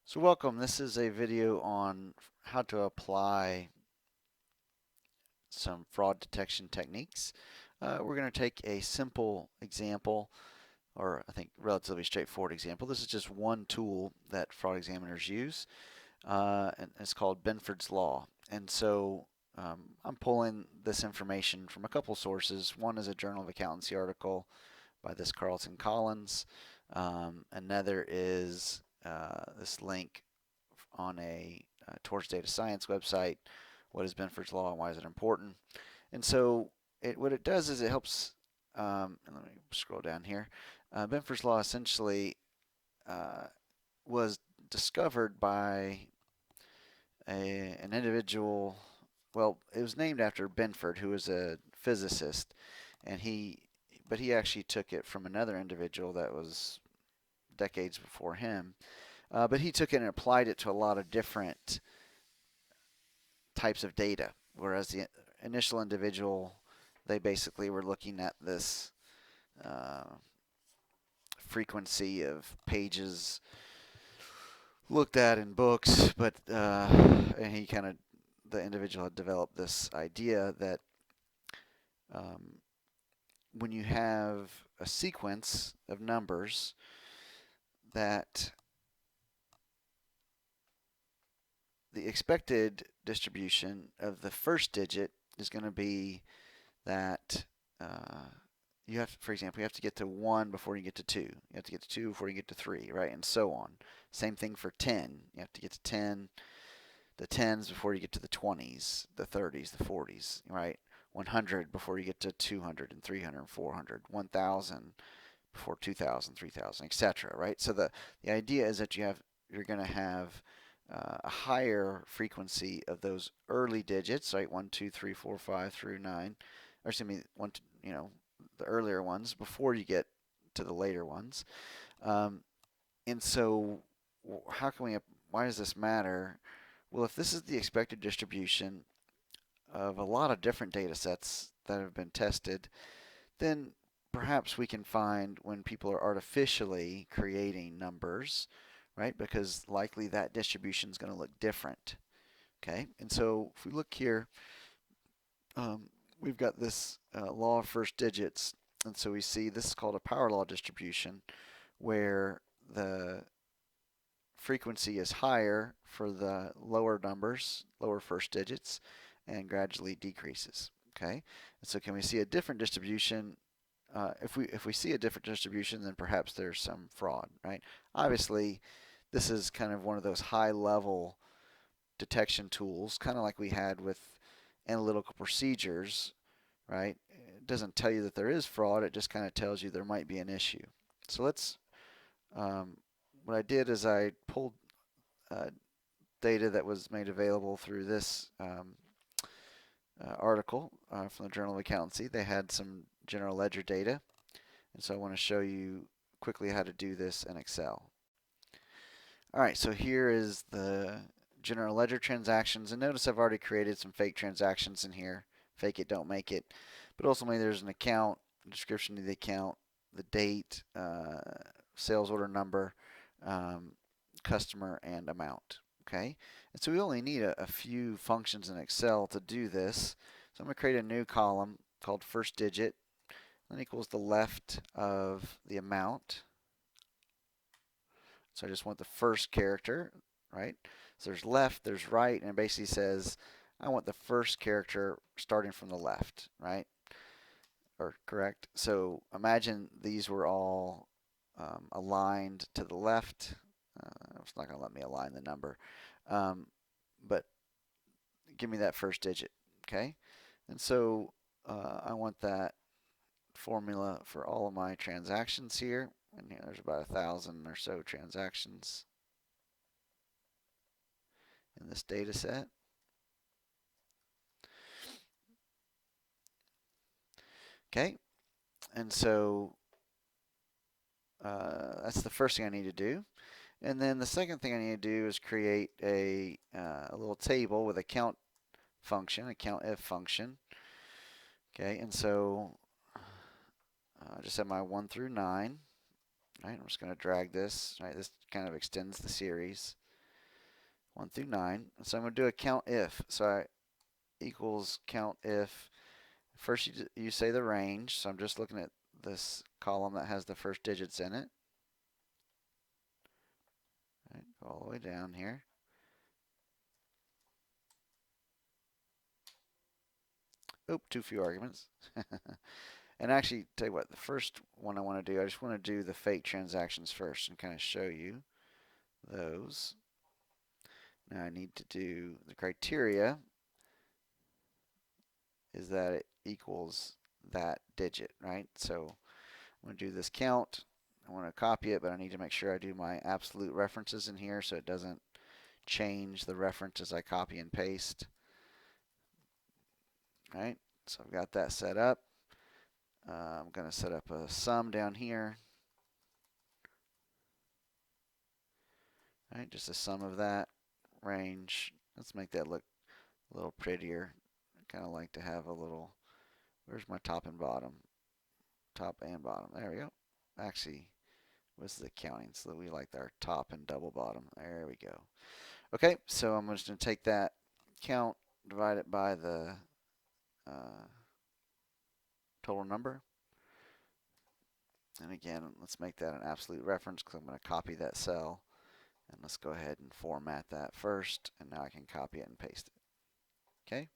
So welcome, this is a video on how to apply some fraud detection techniques. We're going to take a simple example, or I think relatively straightforward example. This is just one tool that fraud examiners use, and it's called Benford's Law. And so I'm pulling this information from a couple sources. One is a Journal of Accountancy article by this Carlton Collins. Another is this link on a Torch Data Science website. What is Benford's Law and why is it important? And so what it does is it helps, and let me scroll down here. Benford's Law essentially uh, was discovered by an individual. Well, it was named after Benford, who was a physicist, and but he actually took it from another individual that was decades before him. But he took it and applied it to a lot of different types of data, whereas the initial individual, they basically were looking at this uh, frequency of pages looked at in books, but and he kind of the individual had developed this idea that um, when you have a sequence of numbers that the expected distribution of the first digit is going to be that you have, for example, you have to get to 1 before you get to 2. You have to get to 2 before you get to 3, right? And so on. Same thing for 10. You have to get to 10, the 10s before you get to the 20s, the 30s, the 40s, right? 100 before you get to 200 and 300 and 400, 1000 before 2000, 3000, etc., right? So the idea is that you're going to have a higher frequency of those early digits, right? 1, 2, 3, 4, 5 through 9, or excuse me, the earlier ones before you get to the later ones. Um, and so, how can we? Why does this matter? Well, if this is the expected distribution of a lot of different data sets that have been tested, then perhaps we can find when people are artificially creating numbers, right? Because likely that distribution is going to look different. Okay, and so if we look here, um, we've got this law of first digits, and so we see this is called a power law distribution, where the frequency is higher for the lower numbers, lower first digits, and gradually decreases. Okay, and so can we see a different distribution? If we see a different distribution, then perhaps there's some fraud, right? Obviously, this is kind of one of those high level detection tools, kind of like we had with analytical procedures, right? It doesn't tell you that there is fraud, it just kind of tells you there might be an issue. So um, what I did is I pulled uh, data that was made available through this article from the Journal of Accountancy. They had some general ledger data, and so I want to show you quickly how to do this in Excel. All right, so here is the general ledger transactions, and notice I've already created some fake transactions in here. Fake it, don't make it. But ultimately, there's an account, description of the account, the date, sales order number, um, customer, and amount. Okay, and so we only need a few functions in Excel to do this. So I'm going to create a new column called first digit, then equals the left of the amount. So I just want the first character, right? So there's left, there's right, and it basically says I want the first character starting from the left, right? Or correct. So imagine these were all aligned to the left. It's not going to let me align the number, um, but give me that first digit, okay? And so I want that formula for all of my transactions here. And here there's about 1,000 or so transactions in this data set. Okay, and so that's the first thing I need to do. And then the second thing I need to do is create a little table with a count function, a countIf function. Okay, and so I just have my 1 through 9. Right, I'm just going to drag this. Right, this kind of extends the series. 1 through 9. So I'm going to do a count if. So I equals count if. First you say the range. So I'm just looking at this column that has the first digits in it. Right, go all the way down here. Oop, too few arguments. And actually, tell you what, the first one I want to do, I just want to do the fake transactions first and kind of show you those. Now I need to do the criteria is that it equals that digit, right? So I'm going to do this count. I want to copy it, but I need to make sure I do my absolute references in here so it doesn't change the reference as I copy and paste. Right? So I've got that set up. I'm going to set up a sum down here. Right? Just a sum of that range. Let's make that look a little prettier. I kind of like to have a little, where's my top and bottom? Top and bottom. There we go. Actually, what's the counting? So we like our top and double bottom. There we go. Okay, so I'm just going to take that count, divide it by the total number. And again, let's make that an absolute reference because I'm going to copy that cell. And let's go ahead and format that first. And now I can copy it and paste it. Okay.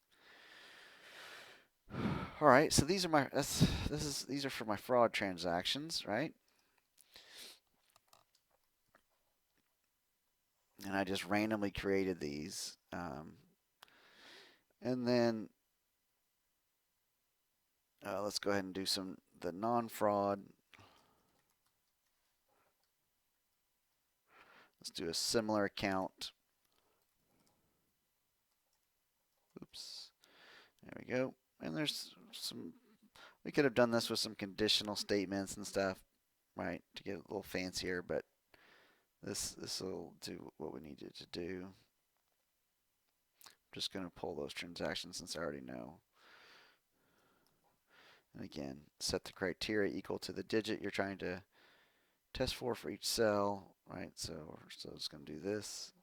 All right, so these are my these are for my fraud transactions, right? And I just randomly created these. And then let's go ahead and do the non-fraud. Let's do a similar count. Oops. There we go. And there's we could have done this with some conditional statements and stuff, right, to get a little fancier, but this will do what we needed to do. I'm just going to pull those transactions since I already know. And again, set the criteria equal to the digit you're trying to test for each cell, right? So it's going to do this,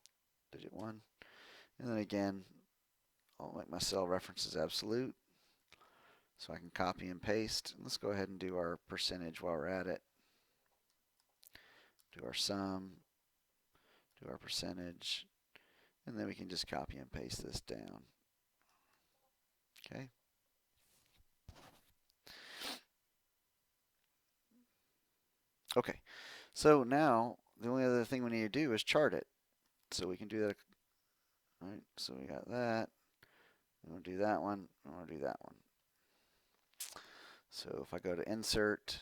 digit 1. And then again, I'll make my cell references absolute so I can copy and paste. Let's go ahead and do our percentage while we're at it. Do our sum, do our percentage, and then we can just copy and paste this down. Okay. Okay, so now the only other thing we need to do is chart it. So we can do that. All right, so we got that. We want to do that one. I want to do that one. So if I go to insert,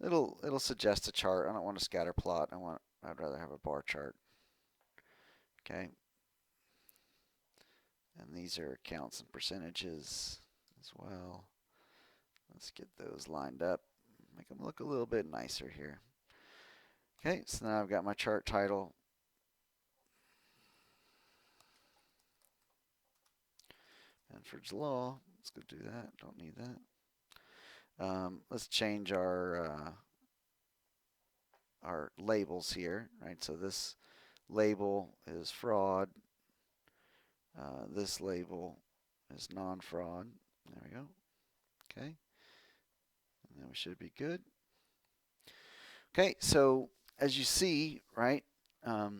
it'll suggest a chart. I don't want a scatter plot. I'd rather have a bar chart. Okay. And these are counts and percentages as well. Let's get those lined up. Make them look a little bit nicer here. Okay, so now I've got my chart title. Benford's Law. Let's go do that. Don't need that. Let's change our labels here, right? So this label is fraud. This label is non-fraud. There we go. Okay. And then we should be good. Okay, so as you see, right, if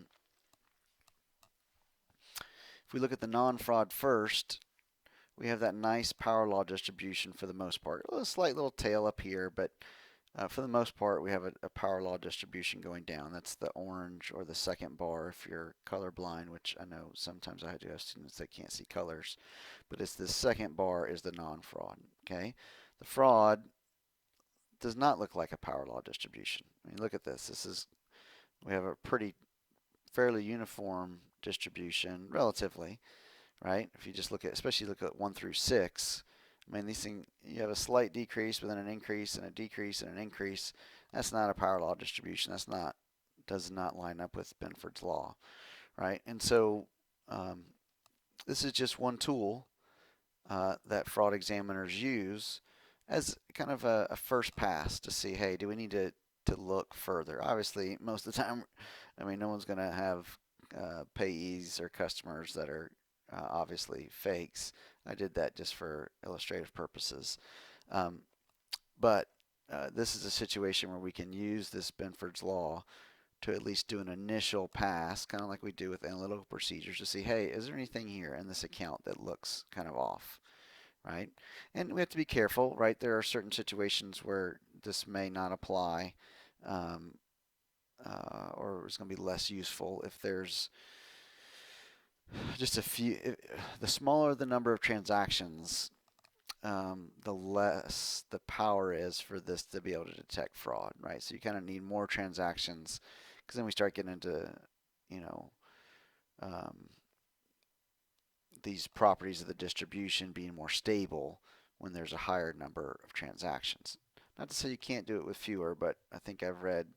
we look at the non-fraud first, we have that nice power law distribution for the most part. A slight little tail up here, but for the most part, we have a power law distribution going down. That's the orange or the second bar if you're colorblind, which I know sometimes I do have students that can't see colors. But it's the second bar is the non-fraud. Okay, the fraud does not look like a power law distribution. I mean, look at this. We have a fairly uniform distribution, relatively, right? If you just especially look at 1 through 6, I mean, these things, you have a slight decrease, but then an increase and a decrease and an increase. That's not a power law distribution. Does not line up with Benford's law, right? And so this is just one tool that fraud examiners use as kind of a first pass to see, hey, do we need to look further? Obviously, most of the time, I mean, no one's going to have payees or customers that are obviously fakes. I did that just for illustrative purposes. Um, but this is a situation where we can use this Benford's law to at least do an initial pass, kind of like we do with analytical procedures, to see, hey, is there anything here in this account that looks kind of off, right? And we have to be careful, right? There are certain situations where this may not apply, um, or it's going to be less useful if there's just a few. The smaller the number of transactions, the less the power is for this to be able to detect fraud, right? So you kind of need more transactions because then we start getting into, you know, um, these properties of the distribution being more stable when there's a higher number of transactions. Not to say you can't do it with fewer, but I think I've read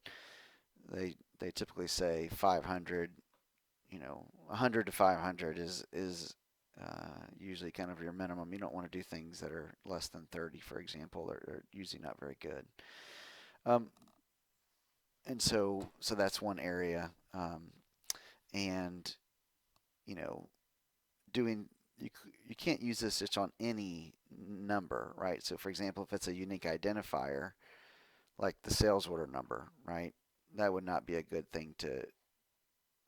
they typically say 500, 100 to 500 is usually kind of your minimum. You don't want to do things that are less than 30, for example. They're usually not very good. Um, and so that's one area. And you know, doing you you can't use this just on any number, right? So for example, if it's a unique identifier like the sales order number, right? That would not be a good thing to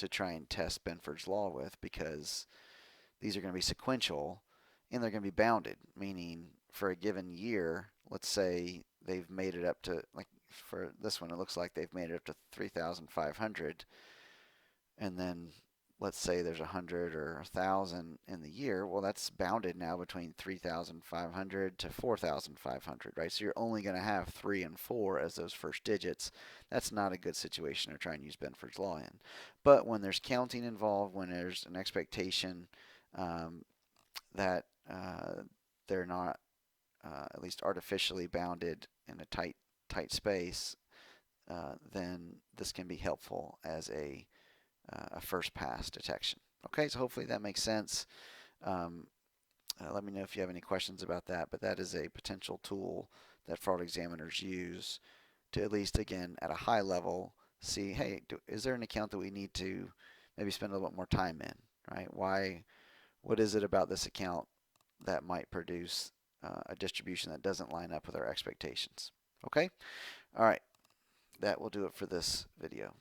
try and test Benford's law with, because these are going to be sequential and they're going to be bounded, meaning for a given year, let's say they've made it up to, like for this one, it looks like they've made it up to 3,500, and then let's say there's 100 or 1,000 in the year. Well, that's bounded now between 3,500 to 4,500, right? So you're only going to have 3 and 4 as those first digits. That's not a good situation to try and use Benford's law in. But when there's counting involved, when there's an expectation um, that they're not at least artificially bounded in a tight space, then this can be helpful as a first pass detection. Okay, so hopefully that makes sense. Um, let me know if you have any questions about that, but that is a potential tool that fraud examiners use to, at least again at a high level, see, hey, is there an account that we need to maybe spend a little bit more time in, right? What is it about this account that might produce a distribution that doesn't line up with our expectations? Okay, all right, that will do it for this video.